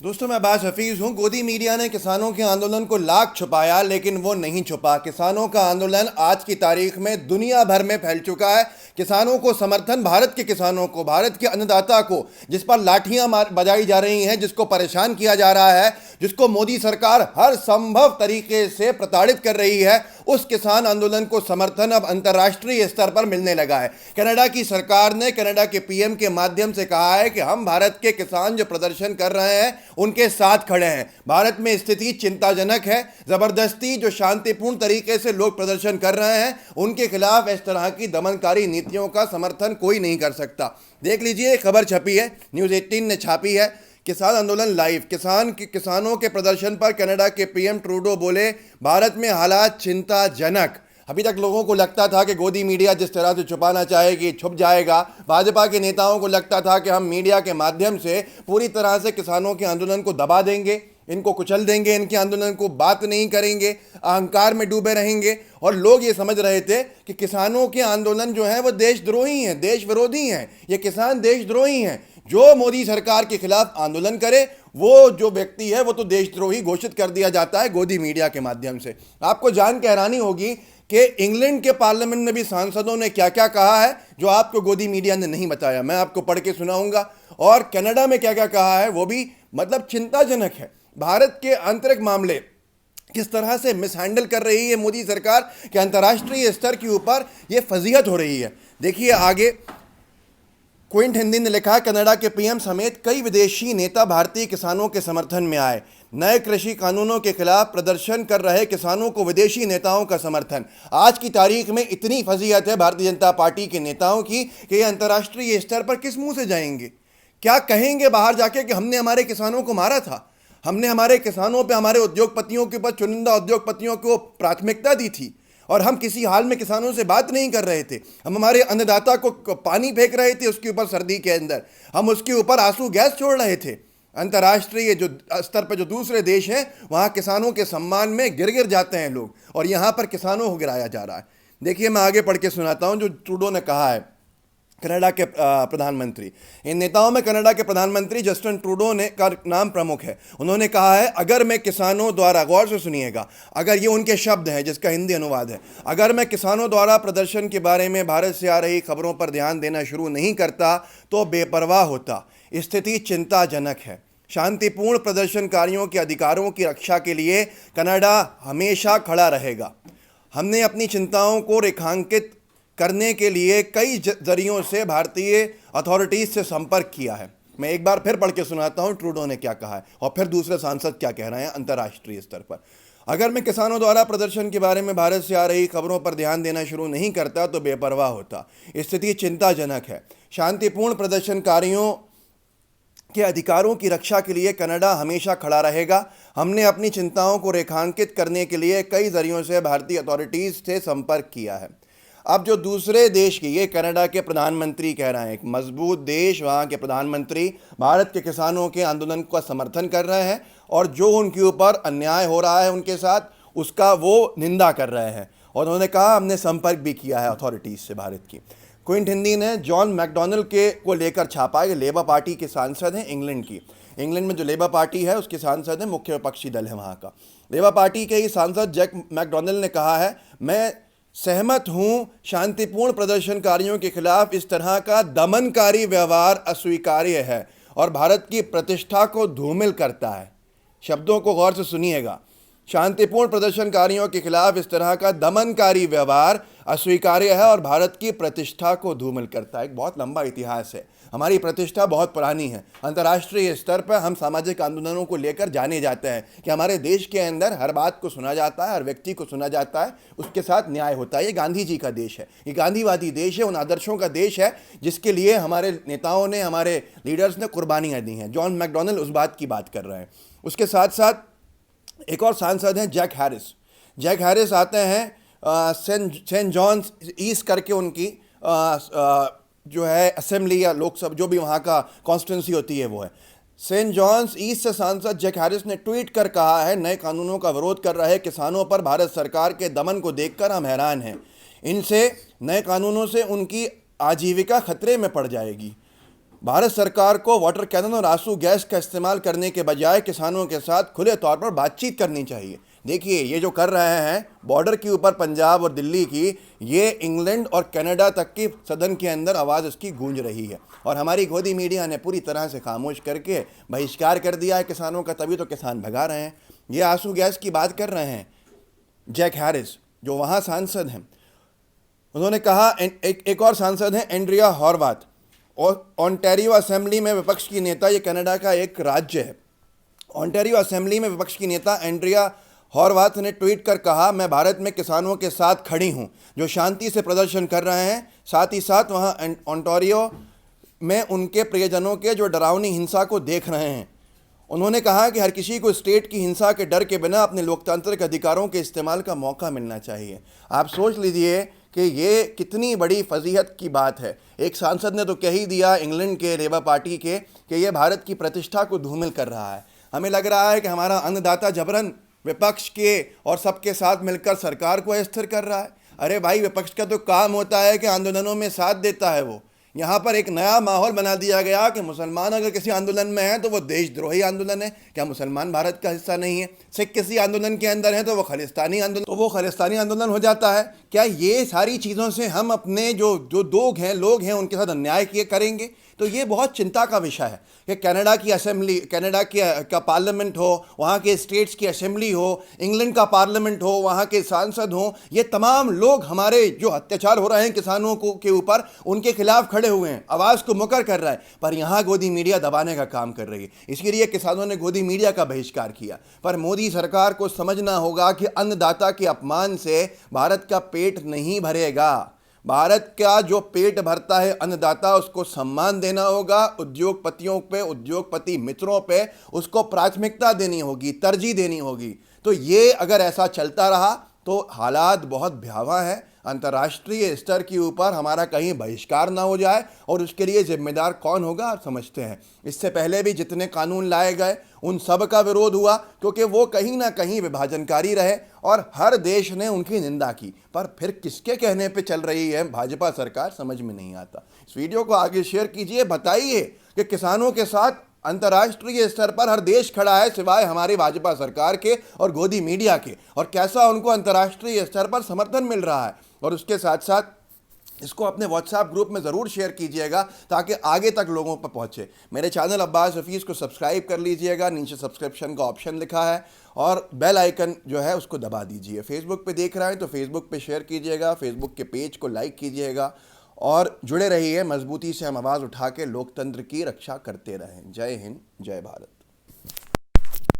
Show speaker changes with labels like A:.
A: दोस्तों, मैं अब्बास हफीज़ हूँ। गोदी मीडिया ने किसानों के आंदोलन को लाख छुपाया, लेकिन वो नहीं छुपा। किसानों का आंदोलन आज की तारीख में दुनिया भर में फैल चुका है। किसानों को समर्थन, भारत के किसानों को, भारत के अन्नदाता को, जिस पर लाठियां बजाई जा रही हैं, जिसको परेशान किया जा रहा है, जिसको मोदी सरकार हर संभव तरीके से प्रताड़ित कर रही है, उस किसान आंदोलन को समर्थन अब अंतर्राष्ट्रीय स्तर पर मिलने लगा है। कनाडा की सरकार ने कनाडा के पीएम के माध्यम से कहा है कि हम भारत के किसान जो प्रदर्शन कर रहे हैं उनके साथ खड़े हैं। भारत में स्थिति चिंताजनक है। जबरदस्ती जो शांतिपूर्ण तरीके से लोग प्रदर्शन कर रहे हैं उनके खिलाफ इस तरह की दमनकारी नीतियों का समर्थन कोई नहीं कर सकता। देख लीजिए, खबर छपी है, न्यूज़ 18 ने छापी है। किसान आंदोलन लाइव। किसानों के प्रदर्शन पर कनाडा के पीएम ट्रूडो बोले, भारत में हालात चिंताजनक। अभी तक लोगों को लगता था कि गोदी मीडिया जिस तरह से छुपाना चाहेगी छुप जाएगा। भाजपा के नेताओं को लगता था कि हम मीडिया के माध्यम से पूरी तरह से किसानों के आंदोलन को दबा देंगे, इनको कुचल देंगे, इनके आंदोलन को बात नहीं करेंगे, अहंकार में डूबे रहेंगे। और लोग ये समझ रहे थे कि किसानों के आंदोलन जो है वो देशद्रोही हैं, देश विरोधी हैं, ये किसान देशद्रोही हैं। जो मोदी सरकार के खिलाफ आंदोलन करे वो जो व्यक्ति है वो तो देशद्रोही घोषित कर दिया जाता है गोदी मीडिया के माध्यम से। आपको जान के हैरानी होगी कि इंग्लैंड के पार्लियामेंट में भी सांसदों ने क्या क्या कहा है जो आपको गोदी मीडिया ने नहीं बताया। मैं आपको पढ़ के सुनाऊंगा। और कनाडा में क्या क्या कहा है वो भी मतलब चिंताजनक है। भारत के आंतरिक मामले किस तरह से मिसहैंडल कर रही है मोदी सरकार कि अंतर्राष्ट्रीय स्तर के ऊपर यह फजीहत हो रही है। देखिए आगे, क्विंट हिंदी ने लिखा है, कनाडा के पीएम समेत कई विदेशी नेता भारतीय किसानों के समर्थन में आए। नए कृषि कानूनों के खिलाफ प्रदर्शन कर रहे किसानों को विदेशी नेताओं का समर्थन। आज की तारीख में इतनी फजीहत है भारतीय जनता पार्टी के नेताओं की कि ये अंतर्राष्ट्रीय स्तर पर किस मुंह से जाएंगे, क्या कहेंगे बाहर जाके कि हमने हमारे किसानों को मारा था, हमने हमारे किसानों पे, हमारे उद्योगपतियों के ऊपर, चुनिंदा उद्योगपतियों को प्राथमिकता दी थी और हम किसी हाल में किसानों से बात नहीं कर रहे थे। हम हमारे अन्नदाता को पानी फेंक रहे थे उसके ऊपर सर्दी के अंदर, हम उसके ऊपर आंसू गैस छोड़ रहे थे। अंतर्राष्ट्रीय जो स्तर पर जो दूसरे देश हैं वहाँ किसानों के सम्मान में गिर गिर जाते हैं लोग, और यहाँ पर किसानों को गिराया जा रहा है। देखिए, मैं आगे पढ़ के सुनाता हूँ जो ट्रूडो ने कहा है, कनाडा के प्रधानमंत्री। इन नेताओं में कनाडा के प्रधानमंत्री जस्टिन ट्रूडो ने का नाम प्रमुख है। उन्होंने कहा है, अगर मैं किसानों द्वारा, गौर से सुनिएगा, अगर ये उनके शब्द हैं जिसका हिंदी अनुवाद है, अगर मैं किसानों द्वारा प्रदर्शन के बारे में भारत से आ रही खबरों पर ध्यान देना शुरू नहीं करता तो बेपरवाह होता। स्थिति चिंताजनक है। शांतिपूर्ण प्रदर्शनकारियों के अधिकारों की रक्षा के लिए कनाडा हमेशा खड़ा रहेगा। हमने अपनी चिंताओं को रेखांकित करने के लिए कई जरियों से भारतीय अथॉरिटीज़ से संपर्क किया है। मैं एक बार फिर पढ़ के सुनाता हूँ ट्रूडो ने क्या कहा है और फिर दूसरे सांसद क्या कह रहे हैं अंतर्राष्ट्रीय स्तर पर। अगर मैं किसानों द्वारा प्रदर्शन के बारे में भारत से आ रही खबरों पर ध्यान देना शुरू नहीं करता तो बेपरवाह होता। स्थिति चिंताजनक है। शांतिपूर्ण प्रदर्शनकारियों के अधिकारों की रक्षा के लिए कनाडा हमेशा खड़ा रहेगा। हमने अपनी चिंताओं को रेखांकित करने के लिए कई जरियों से भारतीय अथॉरिटीज़ से संपर्क किया है। अब जो दूसरे देश की, ये कनाडा के प्रधानमंत्री कह रहे हैं, एक मजबूत देश, वहाँ के प्रधानमंत्री भारत के किसानों के आंदोलन का समर्थन कर रहे हैं और जो उनके ऊपर अन्याय हो रहा है उनके साथ उसका वो निंदा कर रहे हैं। और उन्होंने कहा हमने संपर्क भी किया है अथॉरिटीज़ से भारत की। क्विंट हिंदी ने जॉन मैकडॉनल्ड के को लेकर छापा। ये लेबर पार्टी के सांसद हैं इंग्लैंड की। इंग्लैंड में जो लेबर पार्टी है उसके सांसद हैं, मुख्य विपक्षी दल है वहाँ का। लेबर पार्टी के ही सांसद जैक मैकडॉनल्ड ने कहा है, मैं सहमत हूं, शांतिपूर्ण प्रदर्शनकारियों के खिलाफ इस तरह का दमनकारी व्यवहार अस्वीकार्य है और भारत की प्रतिष्ठा को धूमिल करता है। शब्दों को गौर से सुनिएगा। शांतिपूर्ण प्रदर्शनकारियों के खिलाफ इस तरह का दमनकारी व्यवहार अस्वीकार्य है और भारत की प्रतिष्ठा को धूमिल करता है। एक बहुत लंबा इतिहास है, हमारी प्रतिष्ठा बहुत पुरानी है। अंतर्राष्ट्रीय स्तर पर हम सामाजिक आंदोलनों को लेकर जाने जाते हैं कि हमारे देश के अंदर हर बात को सुना जाता है, हर व्यक्ति को सुना जाता है, उसके साथ न्याय होता है। ये गांधी जी का देश है, ये गांधीवादी देश है, उन आदर्शों का देश है जिसके लिए हमारे नेताओं ने, हमारे लीडर्स ने कुर्बानियाँ दी हैं। जॉन मैकडॉनल्ड उस बात की बात कर रहे हैं। उसके साथ साथ एक और सांसद हैं जैक हैरिस। जैक हैरिस आते हैं सेंट जॉन्स ईस्ट करके उनकी जो है असेंबली या लोकसभा जो भी वहाँ का कॉन्स्टिट्यूंसी होती है वो है। सेंट जॉन्स ईस्ट से सांसद जैक हैरिस ने ट्वीट कर कहा है, नए कानूनों का विरोध कर रहे किसानों पर भारत सरकार के दमन को देखकर हम हैरान हैं। इनसे, नए कानूनों से उनकी आजीविका खतरे में पड़ जाएगी। भारत सरकार को वाटर कैनन और आंसू गैस का इस्तेमाल करने के बजाय किसानों के साथ खुले तौर पर बातचीत करनी चाहिए। देखिए, ये जो कर रहे हैं बॉर्डर के ऊपर पंजाब और दिल्ली की, ये इंग्लैंड और कनाडा तक की सदन के अंदर आवाज़ उसकी गूंज रही है और हमारी गोदी मीडिया ने पूरी तरह से खामोश करके बहिष्कार कर दिया है किसानों का, तभी तो किसान भगा रहे हैं। ये आंसू गैस की बात कर रहे हैं जैक हैरिस, जो वहाँ सांसद हैं। उन्होंने कहा, एक और सांसद हैं एंड्रिया हॉर्वाथ, और ओंटारियो असेंबली में विपक्ष की नेता, ये कनाडा का एक राज्य है, ओंटारियो असेंबली में विपक्ष की नेता एंड्रिया हॉर्वाथ ने ट्वीट कर कहा, मैं भारत में किसानों के साथ खड़ी हूं जो शांति से प्रदर्शन कर रहे हैं, साथ ही साथ वहां ओंटारियो में उनके प्रियजनों के जो डरावनी हिंसा को देख रहे हैं। उन्होंने कहा कि हर किसी को स्टेट की हिंसा के डर के बिना अपने लोकतांत्रिक अधिकारों के इस्तेमाल का मौका मिलना चाहिए। आप सोच लीजिए कि ये कितनी बड़ी फजीहत की बात है। एक सांसद ने तो कह ही दिया इंग्लैंड के लेबर पार्टी के कि ये भारत की प्रतिष्ठा को धूमिल कर रहा है। हमें लग रहा है कि हमारा अन्नदाता जबरन विपक्ष के और सबके साथ मिलकर सरकार को अस्थिर कर रहा है। अरे भाई, विपक्ष का तो काम होता है कि आंदोलनों में साथ देता है। वो यहाँ पर एक नया माहौल बना दिया गया कि मुसलमान अगर किसी आंदोलन में है तो वो देशद्रोही आंदोलन है। क्या मुसलमान भारत का हिस्सा नहीं है? सिख किसी आंदोलन के अंदर है तो वो खालिस्तानी आंदोलन हो जाता है। क्या ये सारी चीज़ों से हम अपने जो लोग हैं उनके साथ अन्याय किए करेंगे? तो ये बहुत चिंता का विषय है कि कनाडा की असेंबली, कनाडा का पार्लियामेंट हो, वहाँ के स्टेट्स की असेंबली हो, इंग्लैंड का पार्लियामेंट हो, वहाँ के सांसद हों, ये तमाम लोग हमारे जो अत्याचार हो रहे हैं किसानों को के ऊपर, उनके खिलाफ खड़े हुए हैं, आवाज़ को मुकर कर रहा है। पर यहाँ गोदी मीडिया दबाने का काम कर रही है। इसके लिए किसानों ने गोदी मीडिया का बहिष्कार किया। पर मोदी सरकार को समझना होगा कि अन्नदाता के अपमान से भारत का पेट नहीं भरेगा। भारत का जो पेट भरता है अन्नदाता, उसको सम्मान देना होगा। उद्योगपतियों पे, उद्योगपति मित्रों पे उसको प्राथमिकता देनी होगी, तरजीह देनी होगी। तो ये अगर ऐसा चलता रहा तो हालात बहुत भयावह है। अंतर्राष्ट्रीय स्तर के ऊपर हमारा कहीं बहिष्कार ना हो जाए, और उसके लिए जिम्मेदार कौन होगा आप समझते हैं। इससे पहले भी जितने कानून लाए गए उन सब का विरोध हुआ, क्योंकि वो कहीं ना कहीं विभाजनकारी रहे और हर देश ने उनकी निंदा की। पर फिर किसके कहने पे चल रही है भाजपा सरकार, समझ में नहीं आता। इस वीडियो को आगे शेयर कीजिए, बताइए कि किसानों के साथ अंतर्राष्ट्रीय स्तर पर हर देश खड़ा है सिवाय हमारी भाजपा सरकार के और गोदी मीडिया के, और कैसा उनको अंतर्राष्ट्रीय स्तर पर समर्थन मिल रहा है। और उसके साथ साथ इसको अपने व्हाट्सएप ग्रुप में ज़रूर शेयर कीजिएगा ताकि आगे तक लोगों पर पहुंचे। मेरे चैनल अब्बास हफीज़ को सब्सक्राइब कर लीजिएगा, नीचे सब्सक्रिप्शन का ऑप्शन लिखा है और बेल आइकन जो है उसको दबा दीजिए। फेसबुक पे देख रहे हैं तो फेसबुक पे शेयर कीजिएगा, फेसबुक के पेज को लाइक कीजिएगा और जुड़े रहिए। मजबूती से हम आवाज़ उठा के लोकतंत्र की रक्षा करते रहें। जय हिंद, जय भारत।